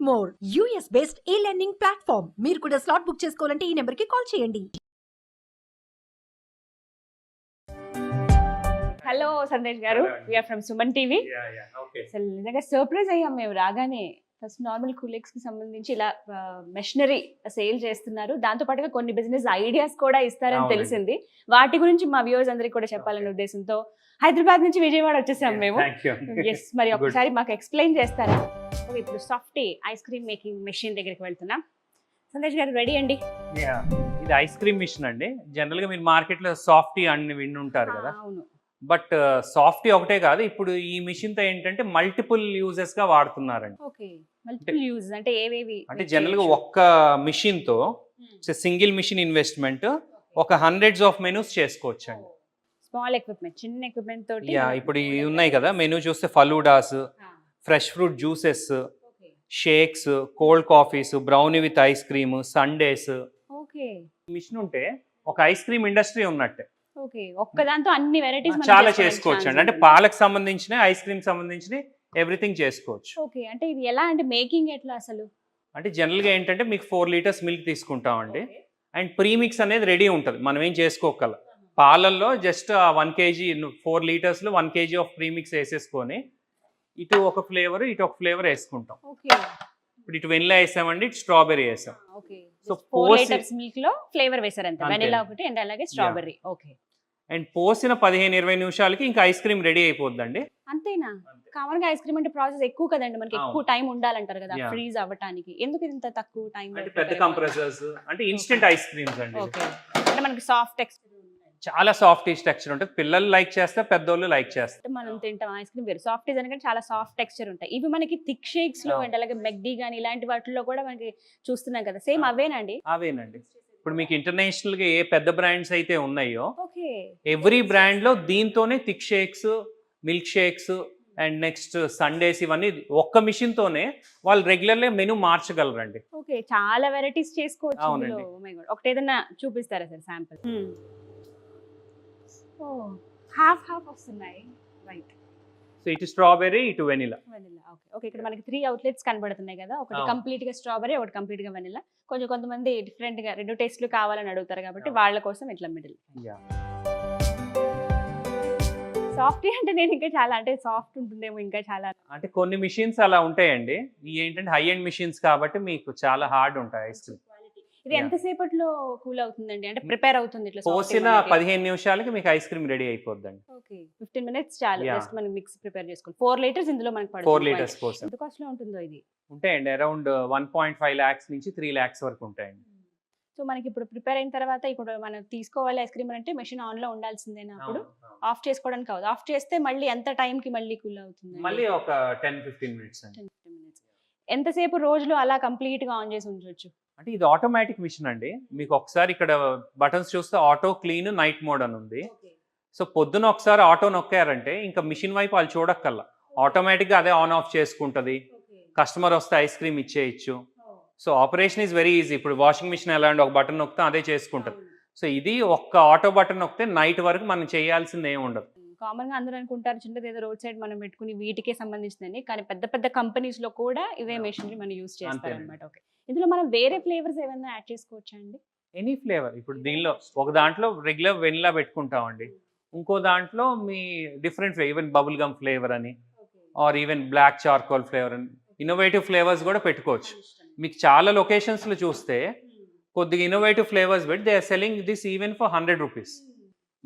More US based ఈ learning platform. మీరు కూడా స్లాట్ బుక్ చేసుకోవాలంటే ఈ నెంబర్ కి కాల్ చేయండి. హలో సందేశ్ గారు, వీఆర్ ఫ్రమ్ సుమన్ టీవీ. అసలు నిజంగా సర్ప్రైజ్ అయ్యాం మేము రాగానే. ఫస్ట్ నార్మల్ కూలెక్స్ కి సంబంధించి ఇలా మెషినరీ సేల్ చేస్తున్నారు, దాంతో పాటుగా కొన్ని బిజినెస్ ఐడియాస్ కూడా ఇస్తారని తెలిసింది. వాటి గురించి మా వ్యూవర్స్ అందరికి కూడా చెప్పాలనే ఉద్దేశంతో హైదరాబాద్ నుంచి విజయవాడ వచ్చేసాం మేము. ఎస్, మరి ఒకసారి మాకు ఎక్స్ప్లెయిన్ చేస్తారా? ఇప్పుడు softy ice cream making machine దగ్గరికి వెళ్తున్నాం. సందేశ్ గారు రెడీ అండి? ఇది ఐస్ క్రీమ్ మిషన్ అండి. జనరల్ గా మీరు మార్కెట్ లో సాఫ్టీ అని విని ఉంటారు కదా. అవును. బట్ సాఫ్టీ ఒకటే కాదు, ఇప్పుడు ఈ మిషన్ తో ఏంటంటే మల్టిపుల్ యూజెస్ గా వాడుతున్నారండి. ఓకే, మల్టిపుల్ యూజ్ అంటే ఏవేవి? అంటే జనరల్ గా ఒక్క మిషన్ తో సింగిల్ మిషన్ ఇన్వెస్ట్మెంట్ ఒక హండ్రెడ్స్ ఆఫ్ మెనూస్ చేసుకోవచ్చు అండి. స్మాల్ ఎక్విప్మెంట్, చిన్న ఎక్విప్మెంట్ తోటి. ఇప్పుడు ఇవి ఉన్నాయి కదా మెనూ చూస్తే, faloodas, fresh fruit juices, shakes, cold coffees, brownie with ice cream, sundaes. Okay, machine ఉంటే ఒక ఐస్ క్రీమ్ ఇండస్ట్రీ ఉన్నట్టే. ఓకే, ఒక్కదాంతో అన్ని వెరైటీస్ చాలా చేసుకోవచ్చు అండి. అంటే పాలకు సంబంధించిన, ఐస్ క్రీమ్ సంబంధించిన ఎవ్రీథింగ్ చేసుకోవచ్చు. ఓకే, అంటే ఇది ఎలా అంటే మేకింగ్ ఎట్లా అసలు? అంటే జనరల్ గా ఏంటంటే మీకు 4 లీటర్స్ మిల్క్ తీసుకుంటామండి, అండ్ ప్రీమిక్స్ అనేది రెడీ ఉంటుంది, మనం ఏం చేసుకోగల. పాలల్లో జస్ట్ 1 kg 4 లీటర్స్ లో 1 kg ఆఫ్ ప్రీమిక్స్ వేసేసుకొని ఇటు ఒక ఫ్లేవర్ ఇటు ఒక ఫ్లేవర్ వేసుకుంటాం. ఇప్పుడు ఇటు వెనిలా వేసామండి, ఇటు స్ట్రాబెర్రీ వేసాం. సో 4 లీటర్స్ మిల్క్ లో ఫ్లేవర్ వేసారు అంతే, వెనిలా ఒకటి అండ్ అలాగే స్ట్రాబెర్రీ. ఓకే, అండ్ పోసిన 15-20 నిమిషాలకి ఇంకా ఐస్ క్రీమ్ రెడీ అయిపోద్దండి. అంతేనా? కామన్ గా ఐస్ క్రీమ్ అంటే ప్రాసెస్ ఎక్కువ కదండి, మనకి ఎక్కువ టైం ఉండాలంటారు కదా ఫ్రీజ్ అవ్వడానికి. ఎందుకు ఇంత తక్కువ టైం? పెద్ద కంప్రెసర్స్ అంటే ఇన్స్టెంట్ ఐస్ క్రీమ్స్ అండి. ఓకే, అంటే మనకి సాఫ్ట్ టెక్స్చర్, చాలా సాఫ్ట్ టెక్స్చర్ ఉంటుంది. పిల్లలు లైక్ చేస్తారు, పెద్దోళ్ళు లైక్ చేస్తారు. మనం తింటాం ఐస్ క్రీమ్ వేరు, సాఫ్ట్ అనగా చాలా సాఫ్ట్ టెక్స్చర్ ఉంటాయి. ఇవి మనకి థిక్ షేక్స్ లో అండ్ అలాగే మెక్డీ గానీ ఇలాంటి వాటిల్లో కూడా మనకి చూస్తున్నాం కదా, సేమ్ అవేనండి? అవేనండి. ఇప్పుడు మీకు ఇంటర్నేషనల్ గా ఏ పెద్ద బ్రాండ్స్ అయితే ఉన్నాయో, ఓకే, ఎవ్రీ బ్రాండ్ లో దీంతోనే thick shakes, milk shakes and next Sundays, ఇవన్నీ ఒక్క మిషన్ తోనే వాళ్ళు రెగ్యులర్లీ మెనూ మార్చగలరండి. ఓకే, చాలా వెరైటీస్ చేసుకోవచ్చు. అవునండి. ఒకటి ఏదైనా చూపిస్తారా సార్ శాంపుల్? హాఫ్ హాఫ్ వస్తున్నాయి. రైట్, సో ఇటు స్ట్రాబెర్రీ, ఇటు వెనిలా. వెనిలా. ఓకే ఓకే, ఇక్కడ మనకి 3 అవుట్లెట్స్ కనబడుతున్నాయి కదా, ఒకటి కంప్లీట్ గా స్ట్రాబెర్రీ, ఒకటి కంప్లీట్ గా వెనిలా. కొంతమంది డిఫరెంట్ గా 2 టేస్ట్లు కావాలని అడుగుతారు కాబట్టి వాళ్ళ కోసం ఇట్లా మిడిల్. సాఫ్ట్ అంటే నేను ఇంకా చాలా అంటే సాఫ్ట్ ఉంటుందేమో ఇంకా చాలా. అంటే కొన్ని మిషన్స్ అలా ఉంటాయండి, ఇవి ఏంటంటే హై ఎండ్ మిషన్స్ కాబట్టి మీకు చాలా హార్డ్ ఉంటాయి ఐస్ క్రీమ్. ఇది ఎంతసేపట్లో కూల్ అవుతుందండి, అంటే ప్రిపేర్ అవుతుంది? ఇట్లా పోసిన 15 నిమిషాలకి మీకు ఐస్ క్రీమ్ రెడీ అయిపోద్దండి. ఓకే, 15 minutes చాలు జస్ట్ మనం మిక్స్ ప్రిపేర్ చేసుకోవాలి. 4 లీటర్స్ ఇందులో మనకి పడుతుంది. 4 లీటర్స్ కోసం ఎంత కాస్ట్ లో ఉంటుందో ఇది? ఉంటాయండి, అరౌండ్ 1.5 lakhs నుంచి 3 lakhs వరకు ఉంటాయండి. సో మనకి ఇప్పుడు ప్రిపేర్ అయిన తర్వాత ఇప్పుడు మనం తీసుకోవాలి ఐస్ క్రీమ్ అంటే మెషిన్ ఆన్ లో ఉండాల్సిందేనా? అప్పుడు ఆఫ్ చేసుకోవడానికి కాదు, ఆఫ్ చేస్తే మళ్ళీ ఎంత టైం కి మళ్ళీ కూల్ అవుతుంది? మళ్ళీ ఒక 10-15 minutes అండి. 10-15 minutes. ఎంతసేపు రోజులో అలా కంప్లీట్ గా ఆన్ చేసి ఉంచవచ్చు? అంటే ఇది ఆటోమేటిక్ మిషన్ అండి. మీకు ఒకసారి ఇక్కడ బటన్స్ చూస్తే ఆటో, క్లీన్, నైట్ మోడ్ అని ఉంది. సో పొద్దున ఒకసారి ఆటో నొక్కారంటే ఇంకా మిషన్ వైపు వాళ్ళు చూడక్కల్లా, ఆటోమేటిక్ గా అదే ఆన్ ఆఫ్ చేసుకుంటది. కస్టమర్ వస్తే ఐస్ క్రీమ్ ఇచ్చేయచ్చు. So operation is very easy. ఇప్పుడు వాషింగ్ మిషన్ ఎలా అండి, ఒక బటన్ నొక్కితే అదే చేసుకుంటది. సో ఇది ఒక్క ఆటో బటన్ నొక్కితే నైట్ వరకు మనం చేయాల్సింది ఏమి ఉండదు. కామన్ గా అందరూ అనుకుంటారు చిన్నది ఏదో రోడ్ సైడ్ మనం పెట్టుకుని వీటికే సంబంధించిందని, కానీ పెద్ద పెద్ద కంపెనీస్ లో కూడా ఇవే మెషినరీ మనం యూజ్ చేస్తారు అనమాట. ఓకే, ఇందులో మనం వేరే ఫ్లేవర్స్ ఏమైనా యాడ్ చేసుకోవచ్చా అండి? Any flavour. ఇప్పుడు దీనిలో ఒక దాంట్లో రెగ్యులర్ వెనిలా పెట్టుకుంటామండి, ఇంకో దాంట్లో మీ different even bubble gum flavour అని, or even black charcoal flavour అని, ఇన్నోవేటివ్ ఫ్లేవర్స్ కూడా పెట్టుకోవచ్చు. మీకు చాలా లొకేషన్స్ లో చూస్తే కొద్దిగా ఇన్నోవేటివ్ ఫ్లేవర్స్ పెట్టి they are selling this even for 100 rupees.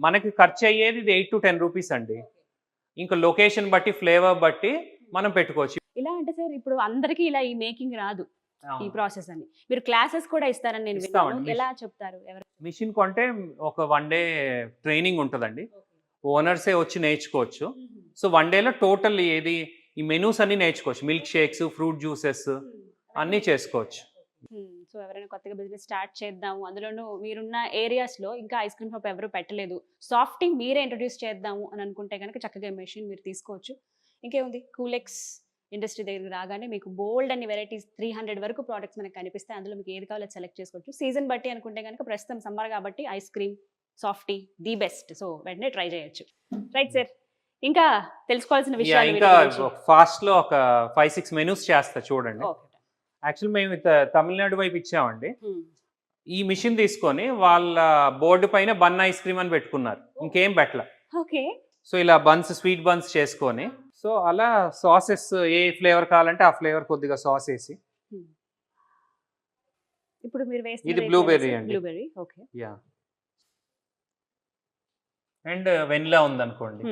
మనకి ఖర్చు అయ్యేది ఇది 8 to 10 rupees అండి. ఇంకా లొకేషన్ బట్టి, ఫ్లేవర్ బట్టి మనం పెట్టుకోవచ్చు. ఇలా అంటే సార్ ఇప్పుడు అందరికీ ఇలా ఈ మేకింగ్ రాదు, ఈ ప్రాసెస్ అని మీరు క్లాసెస్ కూడా ఇస్తారని నేను విన్నాను. ఎలా చెప్తారు? మిషన్ కొంటే ఒక 1 day ట్రైనింగ్ ఉంటుందండి, ఓనర్సే వచ్చి నేర్చుకోవచ్చు. సో 1 dayలో టోటల్ ఏది ఈ మెనూస్ అన్ని నేర్చుకోవచ్చు, మిల్క్ షేక్స్, ఫ్రూట్ జ్యూసెస్ అన్నీ చేసుకోవచ్చు. సో ఎవరైనా కొత్తగా బిజినెస్ స్టార్ట్ చేద్దాము, అందులోనూ మీరున్న ఏరియాస్ లో ఇంకా ఐస్ క్రీమ్ షాప్ ఎవరు పెట్టలేదు, సాఫ్టింగ్ మీరే ఇంట్రొడ్యూస్ చేద్దాము అని అనుకుంటే కనుక చక్కగా మెషిన్ మీరు తీసుకోవచ్చు. ఇంకేముంది, కూలెక్స్ ఇండస్ట్రీ దగ్గరికి రాగానే మీకు బోల్డ్ అన్ని వెరైటీస్ 300 వరకు ప్రోడక్ట్స్ మనకు కనిపిస్తాయి. అందులో మీకు ఏది కావాలో సెలెక్ట్ చేసుకోవచ్చు. సీజన్ బట్టి అనుకుంటే కనుక ప్రస్తుతం సమ్మర్ కాబట్టి ice cream, softy the best. So వెంటనే ట్రై చేయొచ్చు. రైట్ సార్, ఇంకా తెలుసుకోవాల్సిన విషయాలు ఇంకా ఫాస్ట్ లో ఒక 5-6 మెనూస్ చేస్తా చూడండి. యాక్చువల్ మేము తమిళనాడు వైపు ఇచ్చామండి. ఈ మిషన్ తీసుకొని వాళ్ళ బోర్డు పైన బన్ ఐస్ క్రీమ్ అని పెట్టుకున్నారు, ఇంకేం పెట్టల. ఓకే. సో ఇలా బన్స్, స్వీట్ బన్స్ చేసుకొని, సో అలా సాసెస్ ఏ ఫ్లేవర్ కావాలంటే ఆ ఫ్లేవర్ కొద్దిగా సాస్ వేసి. ఇప్పుడు మీరు వేస్తున్న ఇది blueberry అండి. Blueberry. Okay. Yeah, and vanilla ఉందనుకోండి.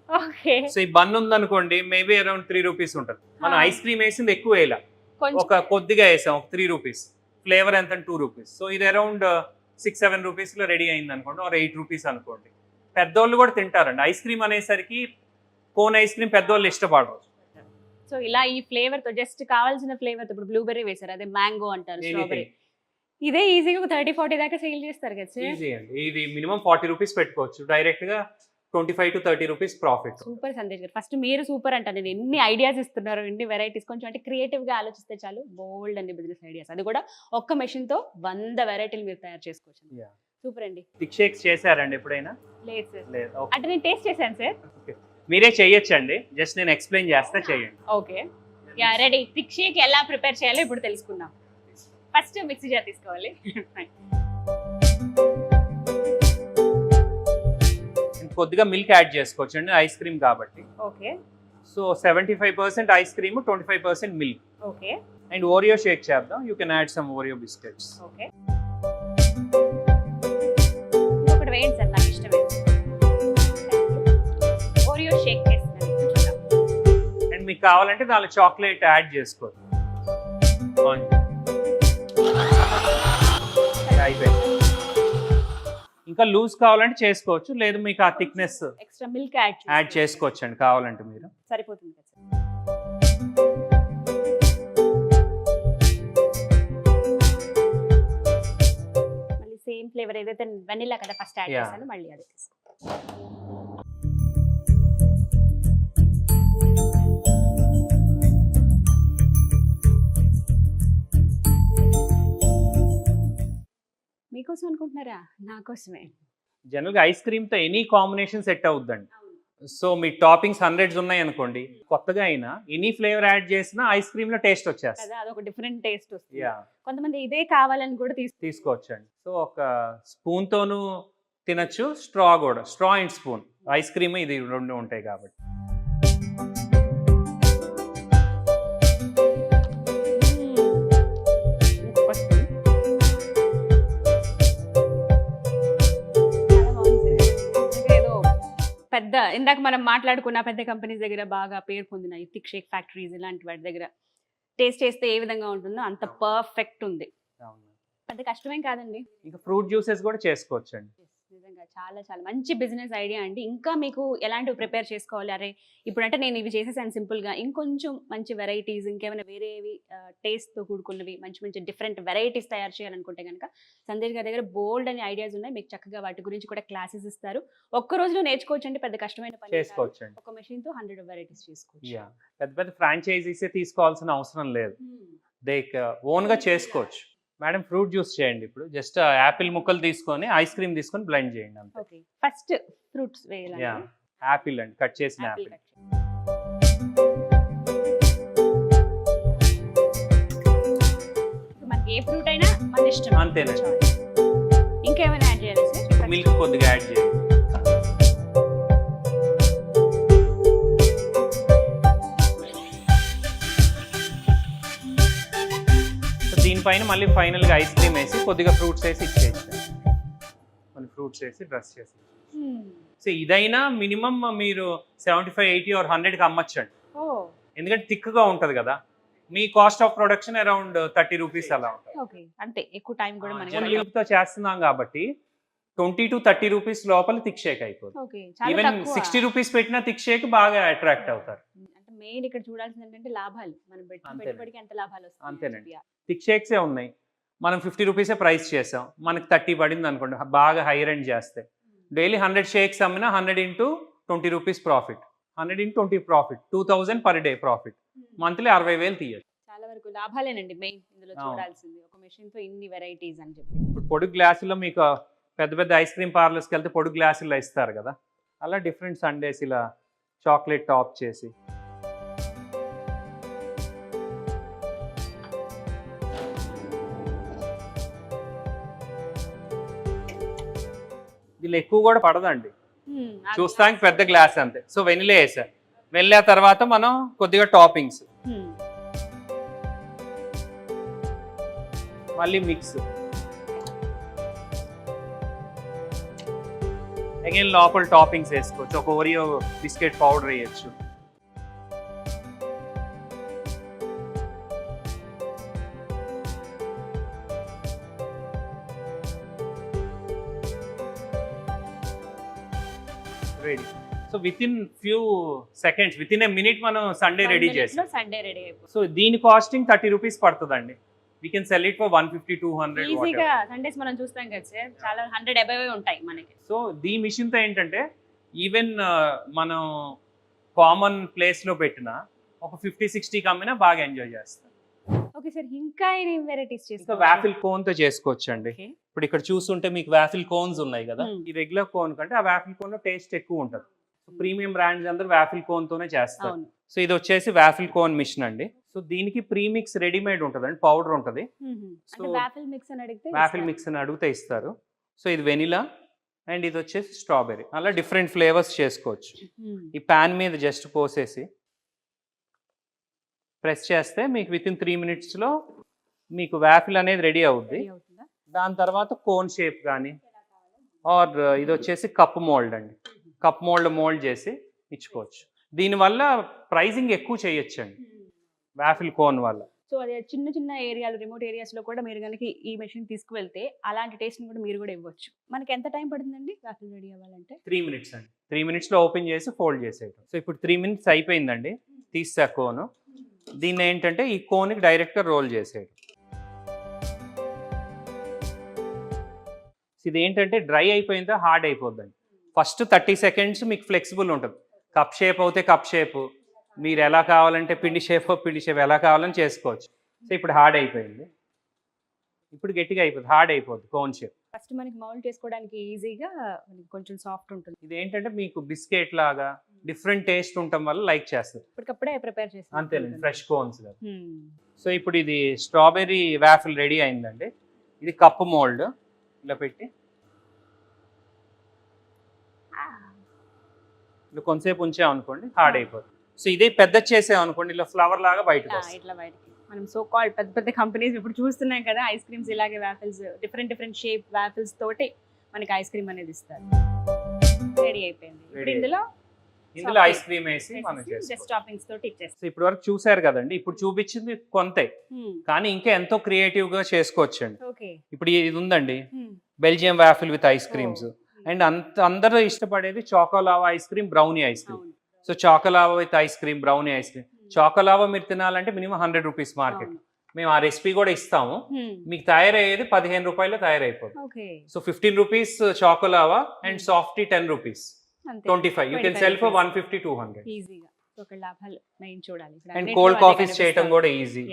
ఓకే. సో ఈ బన్ ఉందనుకోండి, మేబీ అరౌండ్ 3 రూపీస్ ఉంటుంది. మనం ఐస్ క్రీమ్ వేసింది ఎక్కువ వేయాల, కొంచెం ఒక కొద్దిగా వేసాం, ఒక 3 రూపీస్. ఫ్లేవర్ ఎంత 2 రూపీస్. సో ఇది అరౌండ్ 6-7 రూపీస్లో రెడీ అయింది అనుకోండి, ఆర్ 8 రూపీస్ అనుకోండి. పెద్దోళ్ళు కూడా తింటారండి ఐస్ క్రీమ్ అనేసరికి. కోన్ ఐస్ క్రీమ్ పెద్దోళ్ళు ఇష్టపడరు. సో ఇలా ఈ ఫ్లేవర్ తో జస్ట్ కావాల్సిన ఫ్లేవర్ తో, ఇప్పుడు బ్లూబెర్రీ వేసారు, అదే మ్యాంగో అంటారు, స్ట్రాబెర్రీ, ఇదే ఈజీగా 30-40 దాకా సేల్ చేస్తారు కదా సార్. ఈజీ అండి. ఇది మినిమం 40 రూపీస్ పెట్టుకోవచ్చు, డైరెక్ట్ గా 25 to 30 rupees profit. Super Sandesh గారు, ఫస్ట్ మీరు సూపర్ అంట. నేను ఎన్ని ఐడియాస్ ఇస్తున్నారు, ఎన్ని వెరైటీస్. కొంచెం అంటే క్రియేటివ్ గా ఆలోచిస్తే చాలు, బోల్డ్ అండి బిజినెస్ ఐడియాస్. అది కూడా ఒక్క మెషిన్ తో 100 వెరైటీలు మీరు తయారు చేసుకోవచ్చు. సూపర్ అండి. థిక్ షేక్స్ చేశారండి ఎప్పుడైనా? లేదు సార్. లేదు. అంటే నేను టేస్ట్ చేశాను సార్. మీరే చేయొచ్చండి, జస్ట్ నేను ఎక్స్ప్లెయిన్ చేస్తా, చేయండి. Okay. Yeah, ready. Thick shake ఎలా ప్రిపేర్ చేయాలో ఇప్పుడు తెలుసుకుందాం. ఫస్ట్ మిక్సీ జార్ తీసుకోవాలి. కొద్దిగా మిల్క్ యాడ్ చేసుకోవచ్చు అండి, ఐస్ క్రీమ్ కాబట్టి. Okay. So 75% ice cream, 25% milk. Okay. And Oreo shake చేద్దాం. You can add some Oreo biscuits. Okay. ఇంకొకటి వేయండి సార్, నాకు ఇష్టమే. ఓరియో షేక్ చేస్తున్నాను. అండ్ మీకు కావాలంటే దానిలో చాక్లెట్ యాడ్ చేసుకోవచ్చు. అయిపోయింది. ఇంకా లూజ్ కావాలంటే చేసుకోవచ్చు, లేదు మీకు ఆ థిక్నెస్ ఎక్స్ట్రా మిల్క్ యాడ్ చేసుకోవచ్చు అండి కావాలంటే మీరు. సరిపోతుంది కదా సార్. మళ్ళీ సేమ్ ఫ్లేవర్ ఏదైతే వెనిలా కదా ఫస్ట్ యాడ్ Yeah. చేశాను, మళ్ళీ అదే తీసుకో. మీకోసం అనుకుంటున్నారా? నా కోసమే. జనరల్ గా ఐస్ క్రీమ్ తో ఎనీ కాంబినేషన్ సెట్ అవుద్దండి. సో మీ టాపింగ్స్ 100s ఉన్నాయి అనుకోండి, కొత్తగా అయినా ఎనీ ఫ్లేవర్ యాడ్ చేసినా ఐస్ క్రీమ్ లో టేస్ట్ వచ్చేస్తుంది. కదా, అదొక డిఫరెంట్ టేస్ట్ వస్తుంది. యా, కొంతమంది ఇదే కావాలని కూడా తీసుకోవచ్చండి. సో ఒక స్పూన్ తోను తినచ్చు, స్ట్రా కూడా, straw and spoon. Ice cream ఇది రెండు ఉంటాయి కాబట్టి. పెద్ద ఇందాక మనం మాట్లాడుకున్న పెద్ద కంపెనీస్ దగ్గర బాగా పేరు పొందిన ఈ థిక్ షేక్ ఫ్యాక్టరీస్ ఇలాంటి వాటి దగ్గర టేస్ట్ చేస్తే ఏ విధంగా ఉంటుందో అంత పర్ఫెక్ట్ ఉంది. పెద్ద కష్టమేం కాదండి. ఇంకా ఫ్రూట్ జ్యూసెస్ కూడా చేసుకోవచ్చండి. నిజంగా చాలా చాలా మంచి బిజినెస్ ఐడియా అండి. ఇంకా మీకు ఎలాంటివి ప్రిపేర్ చేసుకోవాలి, అరే ఇప్పుడంటే నేను ఇవి చేసేసాను సింపుల్గా, ఇంకొంచెం మంచి వెరైటీస్, ఇంకేమైనా వేరేవి టేస్ట్తో కూడుకున్నవి మంచి మంచి డిఫరెంట్ వెరైటీస్ తయారు చేయాలనుకుంటే కనుక సందేశ్ గారి దగ్గర బోల్డ్ అనే ఐడియాస్ ఉన్నాయి. మీకు చక్కగా వాటి గురించి కూడా క్లాసెస్ ఇస్తారు. ఒక్క రోజులో నేర్చుకోవచ్చు అండి, పెద్ద కష్టమైన పని చేసుకోవచ్చండి. ఒక మెషిన్తో 100 వెరైటీస్ చేసుకోవచ్చు. పెద్ద పెద్ద ఫ్రాంచైజీస్ తీసుకోవాల్సిన అవసరం లేదు, దే ఓన్ గా చేసుకోవచ్చు. మేడం ఫ్రూట్ జ్యూస్ చేయండి. ఇప్పుడు జస్ట్ యాపిల్ ముక్కలు తీసుకొని ఐస్ క్రీమ్ తీసుకొని బ్లెండ్ చేయండి అంతే. ఓకే, ఫస్ట్ ఫ్రూట్స్ వేయాలి. యాపిల్ అండి, కట్ చేసిన యాపిల్. మనకి ఏ ఫ్రూట్ అయినా మన ఇష్టం, అంతేనండి. ఇంకేమైనా యాడ్ చేయాలి సార్? మిల్క్ కొద్దిగా యాడ్ చేయండి. దీనిపైన మళ్ళీ ఫైనల్గా ఐస్ క్రీమ్ వేసి కొద్దిగా ఫ్రూట్స్ వేసి ఇచ్చేసి, మళ్ళీ ఫ్రూట్స్ వేసి డ్రెస్ చేసి. సో ఇదైనా మినిమం మీరు 75, 80 or 100కి అమ్మచ్చండి. ఎందుకంటే థిక్గా ఉంటుంది కదా. మీ cost of production around 30 rupees అలా ఉంటుంది. అంతే, ఎక్కువ టైం కూడా మనకి తో చేస్తున్నాం కాబట్టి 20 to 30 రూపీస్ లోపల థిక్ షేక్ అయిపోతుంది. ఈవెన్ 60 రూపీస్ పెట్టిన థిక్ షేక్ బాగా అట్రాక్ట్ అవుతారు. మెయిన్ ఇక్కడ చూడాల్సింది ఏంటంటే లాభాలు, మనం పెట్టుబడికి ఎంత లాభాలు వస్తాయి. అంతేనండి. థిక్ షేక్సే ఉన్నాయి, మనం 50 రూపీసే ప్రైస్ చేసాం, మనకి 30 పడింది అనుకోండి, బాగా హై రేంజ్ చేస్తే డైలీ 100 షేక్స్ అమ్మినా 100 into 20 rupees profit, 100 into 20 profit, 2000 per day profit. Monthly 60,000 తీయచ్చు. చాలా వరకు లాభాలేనండి మెయిన్ ఇందులో అవును. చూడాల్సింది. ఒక మెషిన్ తో ఇన్ని వెరైటీస్ అని చెప్పి. ఇప్పుడు పొడుగు గ్లాసులో మీకు పెద్ద పెద్ద ఐస్ క్రీమ్ పార్లర్స్కి వెళ్తే పొడుగు గ్లాసుల్లో ఇస్తారు కదా, అలా డిఫరెంట్ సండేస్ ఇలా చాక్లెట్ టాప్ చేసి. దీనిలో ఎక్కువ కూడా పడదండి, చూస్తానికి పెద్ద గ్లాస్ అంతే. సో వెనిలా వేసారు, వెళ్ళా తర్వాత మనం కొద్దిగా టాపింగ్స్, మళ్ళీ మిక్స్, అగైన్ లోపల టాపింగ్స్ వేసుకోవచ్చు. ఒక ఓరియో బిస్కెట్ పౌడర్ వేయచ్చు. Ready. So with in few seconds, with in a minute మనం సండే రెడీ చేస్తాం. సండే రెడీ అయిపోతుంది. సో దీని కాస్టింగ్ 30 రూపీస్ పడుతుందండి. We can sell it for 150, 200. ఈజీగా సండేస్ మనం చూస్తాం కదా సార్, చాలా 100 above ఉంటాయి మనకి. సో దీ మిషన్ తో ఏంటంటే ఈవెన్ మనం కామన్ ప్లేస్ లో పెట్టిన ఒక 50-60 కమ్మినా బాగా ఎంజాయ్ చేస్తాం. ఓకే సార్, ఇంకా ఏం వెరైటీస్ ఇంకా చేస్తాం? వాఫిల్ కోన్ తో చేసుకోవచ్చు అండి. ఇప్పుడు ఇక్కడ చూస్తుంటే మీకు వాఫిల్ కోన్స్ ఉన్నాయి కదా, ఈ రెగ్యులర్ కోన్ కంటే ఆ వాఫిల్ కోన్ లో టేస్ట్ ఎక్కువ ఉంటుంది. ప్రీమియం బ్రాండ్స్ అందరూ వాఫిల్ కోన్ తోనే చేస్తారు. అవును. సో ఇది వచ్చేసి వాఫిల్ కోన్ మిషన్ అండి. సో దీనికి ప్రీమిక్స్ రెడీమేడ్ ఉంటుంది అండి, పౌడర్ ఉంటుంది. అంటే వాఫిల్ మిక్స్ అని అడిగితే వాఫిల్ మిక్స్ అని అడిగితే ఇస్తారు. సో ఇది వెనిలా అండ్ ఇది వచ్చేసి స్ట్రాబెర్రీ, అలా డిఫరెంట్ ఫ్లేవర్స్ చేసుకోవచ్చు. ఈ ప్యాన్ మీద జస్ట్ పోసేసి ప్రెస్ చేస్తే మీకు విత్ ఇన్ 3 minutes లో మీకు వాఫిల్ అనేది రెడీ అవుద్ది. దాని తర్వాత కోన్ షేప్ కానీ ఆర్ ఇది వచ్చేసి కప్ మోల్డ్ అండి, కప్ మోల్డ్ చేసి ఇచ్చుకోవచ్చు. దీనివల్ల ప్రైజింగ్ ఎక్కువ చేయొచ్చు అండి వాఫిల్ కోన్ వల్ల. సో అదే చిన్న చిన్న ఏరియాలు, రిమోట్ ఏరియాస్ లో కూడా మీరు కనుక ఈ మెషిన్ తీసుకువెళ్తే అలాంటి టేస్ట్ కూడా మీరు కూడా ఇవ్వచ్చు. మనకి ఎంత టైం పడుతుందండి వాఫిల్ రెడీ అవ్వాలంటే? 3 minutes అండి. 3 minutes లో ఓపెన్ చేసి ఫోల్డ్ చేసేయడం. సో ఇప్పుడు 3 minutes అయిపోయిందండి, తీసా కోను. దీన్ని ఏంటంటే ఈ కోన్కి డైరెక్ట్గా రోల్ చేసేయడం. ఇది ఏంటంటే డ్రై అయిపోయిందో హార్డ్ అయిపోద్దండి. ఫస్ట్ 30 seconds మీకు ఫ్లెక్సిబుల్ ఉంటుంది. కప్ షేప్ అవుతే కప్ షేప్, మీరు ఎలా కావాలంటే పిండి షేప్ ఎలా కావాలని చేసుకోవచ్చు. సో ఇప్పుడు హార్డ్ అయిపోయింది, ఇప్పుడు గట్టిగా అయిపోతుంది, హార్డ్ అయిపోద్ది కోన్ షేప్. ఫస్ట్ మనకి మౌల్డ్ చేసుకోవడానికి ఈజీగా, కొంచెం సాఫ్ట్ ఉంటుంది. ఇది ఏంటంటే మీకు బిస్కెట్ లాగా డిఫరెంట్ టేస్ట్ ఉండటం వల్ల లైక్ చేస్తుంది. ఇప్పటికప్పుడే ప్రిపేర్ చేస్తాం అంతేనండి, ఫ్రెష్ కోన్స్ కదా. సో ఇప్పుడు ఇది స్ట్రాబెర్రీ వాఫిల్ రెడీ అయిందండి. ఇది కప్ మోల్డ్ ఇలా పెట్టి ఇలా కొంతసేపు ఉంచామనుకోండి హార్డ్ అయిపోతుంది. సో ఇదే పెద్ద చేసామనుకోండి ఇలా ఫ్లవర్ లాగా బయటకు వస్తుంది. ఇట్లా బయటకి మనం సో కాల్డ్ పెద్ద పెద్ద కంపెనీస్ ఇప్పుడు చూస్తున్నాం కదా, ఐస్ క్రీమ్స్ ఇలాగే వాఫిల్స్, డిఫరెంట్ షేప్ వాఫిల్స్ తోటి మనకి ఐస్ క్రీమ్ అనేది ఇస్తారు. రెడీ అయిపోయింది. ఇప్పుడు ఇందులో ఐస్ క్రీమ్ వేసి మనం జస్ట్ టాపింగ్స్ తోటి ఇచ్చేస్తాం. సో ఇప్పుడు వరకు చూసారు కదండి, ఇప్పుడు చూపించింది కొంతే, కానీ ఇంకా ఎంతో క్రియేటివ్ గా చేసుకోవచ్చు అండి. ఓకే, ఇప్పుడు ఇది ఉందండి Belgium waffle with ice creams. And అందరూ ఇష్టపడేది choco lava ice cream, brownie ice cream. So choco lava with ice cream, brownie ice cream. Choco lava మీరు తినాలంటే మినిమం 100 రూపీస్ మార్కెట్. మేము ఆ రెసిపీ కూడా ఇస్తాము. మీకు తయారయ్యేది 15 రూపాయలు తయారైపోతుంది. So 15 rupees choco lava and softy 10 rupees, 25. You can sell for 150, 200 ఈజీగా. ఒక లాభాలు మెయిన్ చూడాలి. అండ్ కోల్డ్ కాఫీస్ చేయడం కూడా ఈజీ.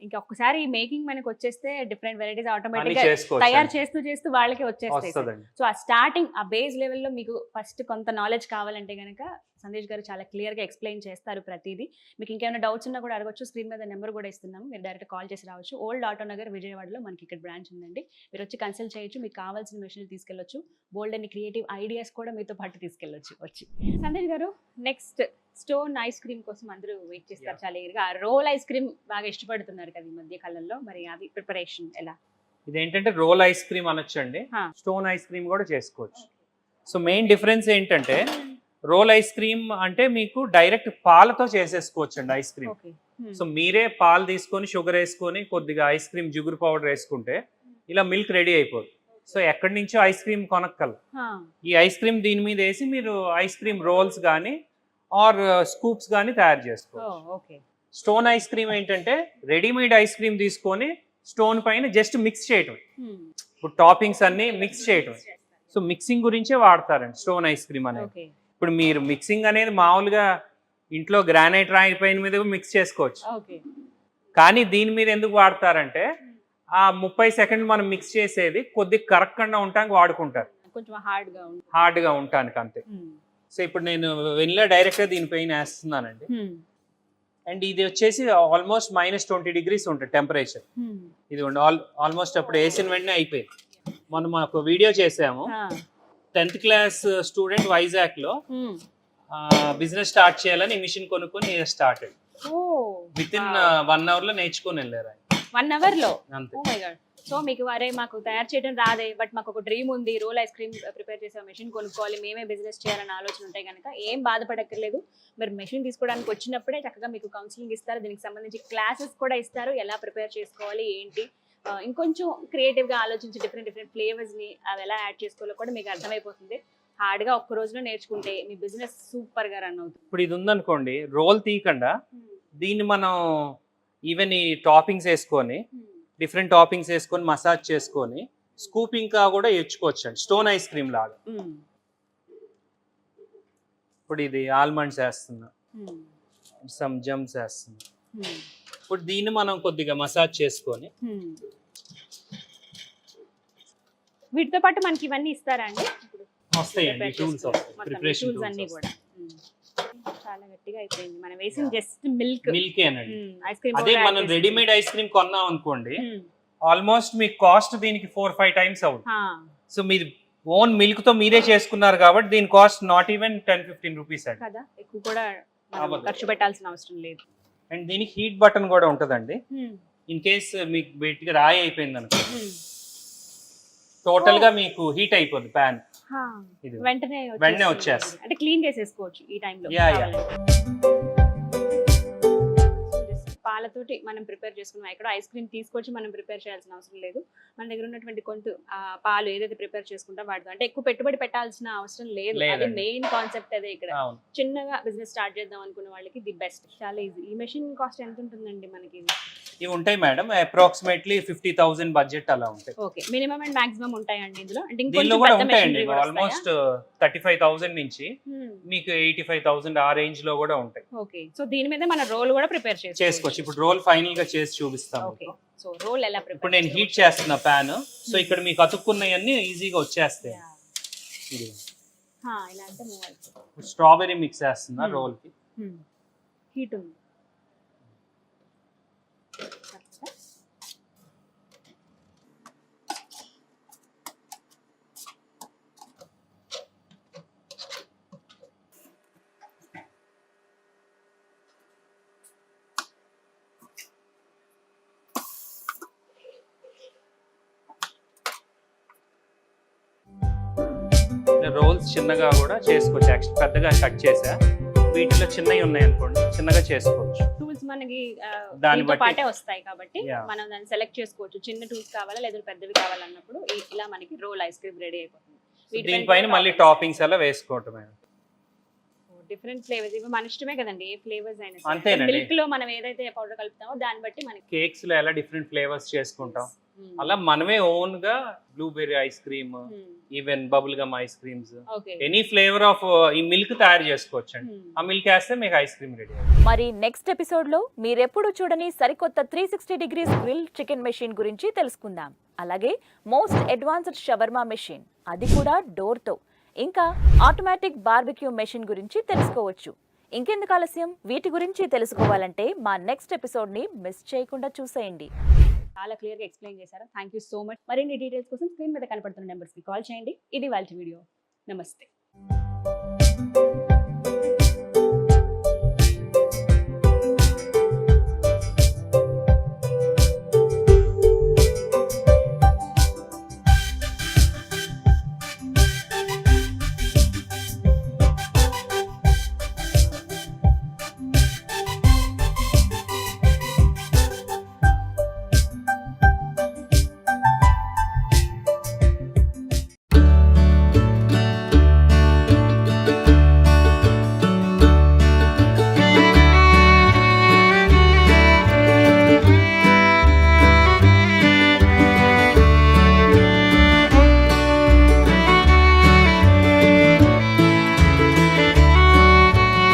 ఇంకా ఒక్కసారి మేకింగ్ మనకి వచ్చేస్తే డిఫరెంట్ వెరైటీస్ ఆటోమేటిక్ గా తయారు చేస్తూ వాళ్ళకి వచ్చేస్తాయి. సో ఆ స్టార్టింగ్, ఆ బేస్ లెవెల్లో మీకు ఫస్ట్ కొంత నాలెడ్జ్ కావాలంటే కనుక సందేశ్ గారు చాలా క్లియర్ గా ఎక్స్ప్లెయిన్ చేస్తారు ప్రతిదీ. మీకు ఇంకేమైనా డౌట్స్ ఉన్నా కూడా అడగొచ్చు, స్క్రీన్ మీద నెంబర్ కూడా ఇస్తున్నాము, మీరు డైరెక్ట్ కాల్ చేసి రావచ్చు. ఓల్డ్ ఆటో నగర్ విజయవాడలో మనకి ఇక్కడ బ్రాంచ్ ఉందండి. మీరు వచ్చి కన్సల్ట్ చేయొచ్చు, మీకు కావాల్సిన మెషిన్ తీసుకెళ్ళొచ్చు, బోల్డ్ అని క్రియేటివ్ ఐడియాస్ కూడా మీతో పాటు తీసుకెళ్ళొచ్చు వచ్చి. సందేశ్ గారు, నెక్స్ట్ స్టోన్ ఐస్ క్రీమ్ కోసం అందరూ వెయిట్ చేస్తారు చాలా ఈగర్గా. రోల్ ఐస్ క్రీమ్ బాగా ఇష్టపడుతున్నారు కదా ఈ మధ్య కాలంలో, మరి అది ప్రిపరేషన్ ఎలా? ఇదేంటంటే రోల్ ఐస్ క్రీమ్ అనొచ్చండి, స్టోన్ ఐస్ క్రీమ్ కూడా చేసుకోవచ్చు. సో మెయిన్ డిఫరెన్స్ ఏంటంటే రోల్ ఐస్ క్రీమ్ అంటే మీకు డైరెక్ట్ పాలతో చేసేసుకోవచ్చు అండి ఐస్ క్రీమ్. సో మీరే పాలు తీసుకొని షుగర్ వేసుకొని కొద్దిగా ఐస్ క్రీమ్ జిగురు పౌడర్ వేసుకుంటే ఇలా మిల్క్ రెడీ అయిపోతుంది. సో ఎక్కడి నుంచో ఐస్ క్రీమ్ కొనక్కల, ఈ ఐస్ క్రీమ్ దీని మీద వేసి మీరు ఐస్ క్రీమ్ రోల్స్ కానీ ఆర్ స్కూప్స్ కానీ తయారు చేసుకోవచ్చు. స్టోన్ ఐస్ క్రీమ్ ఏంటంటే రెడీమేడ్ ఐస్ క్రీమ్ తీసుకొని స్టోన్ పైన జస్ట్ మిక్స్ చేయటం, ఇప్పుడు టాపింగ్స్ అన్ని మిక్స్ చేయటం. సో మిక్సింగ్ గురించే వాడతారండి స్టోన్ ఐస్ క్రీమ్ అనేది. ఇప్పుడు మీరు మిక్సింగ్ అనేది మామూలుగా ఇంట్లో గ్రానైట్ రాయి పైన మీద మిక్స్ చేసుకోవచ్చు. కానీ దీని మీద ఎందుకు వాడతారంటే ఆ 30 సెకండ్లు మనం మిక్స్ చేసేది కొద్దిగా కరక్కుండా ఉండడానికి వాడుకుంటారు, కొంచెం హార్డ్గా ఉంది. హార్డ్గా ఉండటానికి అంతే. సో ఇప్పుడు నేను వెనిలా డైరెక్ట్గా దీనిపైన వేస్తున్నానండి. అండ్ ఇది వచ్చేసి ఆల్మోస్ట్ -20 degrees ఉంటుంది టెంపరేచర్. ఇది ఆల్మోస్ట్ అప్పుడు వేసిన వెంటనే అయిపోయింది. మనం ఒక వీడియో చేసాము, 10th క్లాస్ స్టూడెంట్ వైజాగ్ లో బిజినెస్ స్టార్ట్ చేయాలని మిషన్ కొనుక్కొని స్టార్ట్ విత్ ఇన్ 1 hour లో నేర్చుకొని వెళ్ళారు ఆయన. 1 hour లో? అంతే. Oh my God. సో మీకు వారే మాకు తయారు చేయడం రాదే, బట్ మాకు ఒక డ్రీమ్ ఉంది, రోల్ ఐస్ క్రీమ్ ప్రిపేర్ చేసే మెషిన్ కొనుక్కోవాలి, మేమే బిజినెస్ చేయాలని ఆలోచన ఉంటాయి కనుక ఏం బాధపడక్కర్లేదు. మీరు మెషిన్ తీసుకోవడానికి వచ్చినప్పుడే చక్కగా మీకు కౌన్సిలింగ్ ఇస్తారు, దీనికి సంబంధించి క్లాసెస్ కూడా ఇస్తారు, ఎలా ప్రిపేర్ చేసుకోవాలి ఏంటి, ఇంకొంచెం క్రియేటివ్గా ఆలోచించి డిఫరెంట్ ఫ్లేవర్స్ని అవి ఎలా యాడ్ చేసుకోవాలో కూడా మీకు అర్థమైపోతుంది. హార్డ్గా ఒక్క రోజులో నేర్చుకుంటే మీ బిజినెస్ సూపర్గా రన్ అవుతుంది. ఇప్పుడు ఇది ఉందనుకోండి, రోల్ తీయకుండా దీన్ని మనం ఈవెన్ ఈ టాపింగ్స్ వేసుకొని డిఫరెంట్ టాపింగ్స్ వేసుకొని మసాజ్ చేసుకొని స్కూపింగ్ గా కూడా ఇచ్చుకోవచ్చు అండి, స్టోన్ ఐస్ క్రీమ్ లాగా. ఇప్పుడు ఇది ఆల్మండ్స్ వేస్తున్నా, సమ్ జమ్స్ వేస్తున్నా. ఇప్పుడు దీన్ని మనం కొద్దిగా మసాజ్ చేసుకొని వీటితో పాటు మనకి ఇవన్నీ ఇస్తారా అండి? వస్తాయండి టూల్స్, ప్రిపరేషన్ టూల్స్ అన్ని కూడా. చాలా గట్టిగా అయిపోయింది. మనం వేసిన జస్ట్ మిల్క్ అనండి. Ice cream. అదే మనం రెడీమేడ్ ఐస్ క్రీమ్ కొన్నాం అనుకోండి, ఆల్మోస్ట్ మీకు కాస్ట్ దీనికి 4-5 times అవుతుంది. సో మీరు ఓన్ మిల్క్ తో మీరే చేసుకున్నారు కాబట్టి దీని కాస్ట్ నాట్ ఈవెన్ 10-15 rupees అండి కదా, ఎక్కువ కూడా ఖర్చు పెట్టాల్సిన అవసరం లేదు. అండ్ దీనికి హీట్ బటన్ కూడా ఉంటదండి. ఇన్ కేస్ మీకు బయటికి రాయి అయిపోయింది అనుకో, టోటల్ గా మీకు హీట్ అయిపోద్ది ప్యాన్, వెంటనే వచ్చేస్తుంది. అంటే క్లీన్ చేసేసుకోవచ్చు ఈ టైంలో. పాలతోటి మనం ప్రిపేర్ చేసుకున్నాం, ఇక్కడ ఐస్ క్రీమ్ తీసుకొచ్చి మనం ప్రిపేర్ చేయాల్సిన అవసరం లేదు. మన దగ్గర ఉన్నటువంటి కొంత పాలు ఏదైతే ప్రిపేర్ చేసుకుంటాం వాటితో, అంటే ఎక్కువ పెట్టుబడి పెట్టాల్సిన అవసరం లేదు. అది మెయిన్ కాన్సెప్ట్ అదే. ఇక్కడ చిన్నగా బిజినెస్ స్టార్ట్ చేద్దాం అనుకున్న వాళ్ళకి ది బెస్ట్, చాలా ఈజీ. ఈ మెషిన్ కాస్ట్ ఎంత ఉంటుందండి మనకి? ఇవి ఉంటాయి మేడం, అప్రాక్సిమేట్లీ 50,000 బడ్జెట్ అలా ఉంటాయి. ఓకే, మినిమం అండ్ మాక్సిమం ఉంటాయండి ఇందులో? అంటే దీనిలో కూడా ఉంటాయండి, ఆల్మోస్ట్ 35,000 నుంచి మీకు 85,000 ఆ రేంజ్ లో కూడా ఉంటాయి. ఓకే, సో దీని మీద మన రోల్ కూడా ప్రిపేర్ చేసుకోవచ్చు. ఇప్పుడు రోల్ ఫైనల్ గా చేసి చూపిస్తాను. ఓకే, సో రోల్ ఎలా ప్రిపేర్? ఇప్పుడు నేను హీట్ చేస్తున్నా ప్యాన్, సో ఇక్కడ మీకు అతుక్కున్నవన్నీ ఈజీగా వచ్చేస్తాయి. ఇలా అంటే మూవ్ అయిపోతుంది. స్ట్రాబెరీ మిక్స్ చేస్తున్నా రోల్ కి. హీట్ ఉంది. రోల్స్ చిన్నగా కూడా చేసుకోవచ్చు, యాక్చువల్ పెద్దగా కట్ చేసా, వీటిలో చిన్నవి ఉన్నాయి అనుకోండి చిన్నగా చేసుకోవచ్చు. టూల్స్ మనకి దాని దీంతో పాటే వస్తాయి కాబట్టి మనం దాన్ని సెలెక్ట్ చేసుకోవచ్చు, చిన్న టూల్స్ కావాలా లేదా పెద్దవి కావాలన్నప్పుడు ఇలా మనకి రోల్ ఐస్ క్రీమ్ రెడీ అయిపోతుంది. దీనిపైన మళ్ళీ టాపింగ్స్ అలా వేసుకోవటమే. డిఫరెంట్ ఫ్లేవర్స్ ఇవి మన ఇష్టమే కదండి, ఏ ఫ్లేవర్స్ అయినా. అంతేనండి, మిల్క్ లో మనం ఏదైతే పౌడర్ కలుపుతామో దాన్ని బట్టి మనకి. కేక్స్ లో ఎలా డిఫరెంట్ ఫ్లేవర్స్ చేసుకుంటాం, అలా మనమే ఓన్ గా blueberry ice cream, even bubble gum ice creams, any flavour of ఈ మిల్క్ తయారు చేసుకోవచ్చు అండి. ఆ మిల్క్ వేస్తే మీకు ఐస్ క్రీమ్ రెడీ. మరి నెక్స్ట్ ఎపిసోడ్ లో మీరెప్పుడు చూడని సరికొత్త 360 degrees గ్రిల్ చికెన్ మెషిన్ గురించి తెలుసుకుందాం. అలాగే మోస్ట్ అడ్వాన్స్డ్ షవర్మా మెషిన్, అది కూడా డోర్ తో, ఇంకా ఆటోమేటిక్ బార్బిక్యూ మెషిన్ గురించి తెలుసుకోవచ్చు. ఇంకెందుకు ఆలస్యం, వీటి గురించి తెలుసుకోవాలంటే మా నెక్స్ట్ ఎపిసోడ్ ని మిస్ చేయకుండా చూసేయండి. చాలా క్లియర్ గా ఎక్స్ప్లెయిన్ చేశారు. Thank you so much. మరిన్ని డీటెయిల్స్ కోసం స్క్రీన్ మీద కనపడుతున్న నెంబర్స్ కి కాల్ చేయండి. ఇది వాళ్ళ వీడియో. నమస్తే.